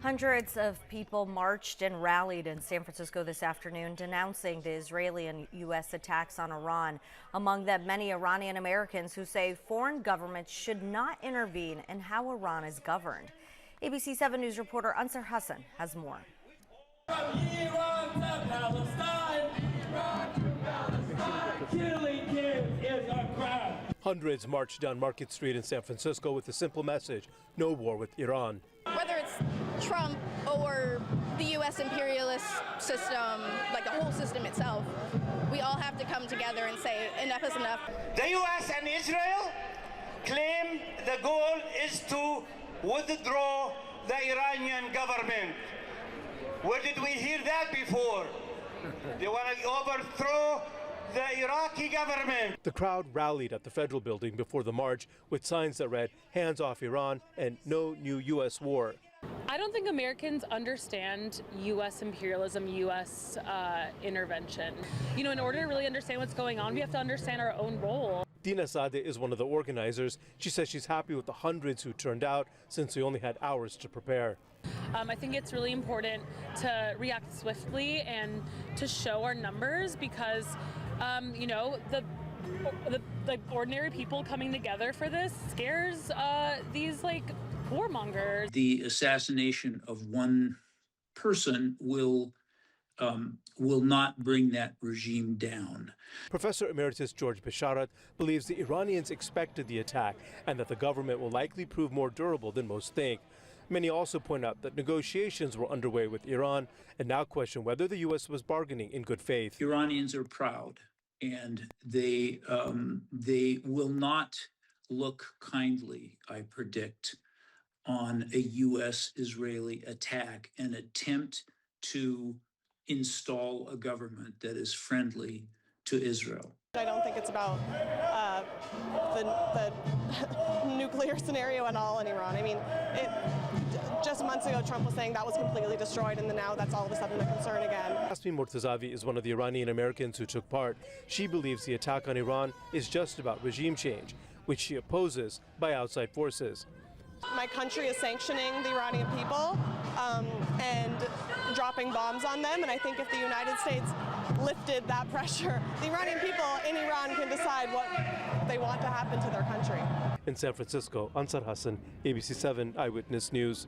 Hundreds of people marched and rallied in San Francisco this afternoon, denouncing the Israeli and U.S. attacks on Iran. Among them, many Iranian Americans who say foreign governments should not intervene in how Iran is governed. ABC 7 News reporter Ansar Hassan has more. From Iran to Palestine, killing kids is a crime. Hundreds marched down Market Street in San Francisco with a simple message: no war with Iran. Whether it's Trump or the U.S. imperialist system, like the whole system itself, we all have to come together and say enough is enough. The U.S. and Israel claim the goal is to withdraw the Iranian government. Where did we hear that before? They want to overthrow the Iraqi government. The crowd rallied at the federal building before the march with signs that read "Hands off Iran" and "No new U.S. war." I don't think Americans understand U.S. imperialism, U.S. intervention. You know, in order to really understand what's going on, we have to understand our own role. Dina Sadeh is one of the organizers. She says she's happy with the hundreds who turned out since they only had hours to prepare. I think it's really important to react swiftly and to show our numbers because, you know, the ordinary people coming together for this scares these warmongers. The assassination of one person will not bring that regime down. Professor Emeritus George Bisharat believes the Iranians expected the attack and that the government will likely prove more durable than most think. Many also point out that negotiations were underway with Iran and now question whether the U.S. was bargaining in good faith. Iranians are proud, and they will not look kindly, I predict, on a U.S.-Israeli attack, an attempt to install a government that is friendly to Israel. I don't think it's about the nuclear scenario at all in Iran. I mean, just months ago, Trump was saying that was completely destroyed, and now that's all of a sudden a concern again. Yasmin Mortazavi is one of the Iranian Americans who took part. She believes the attack on Iran is just about regime change, which she opposes by outside forces. My country is sanctioning the Iranian people and dropping bombs on them, and I think if the United States lifted that pressure, the Iranian people in Iran can decide what they want to happen to their country. In San Francisco, Ansar Hassan, ABC 7 Eyewitness News.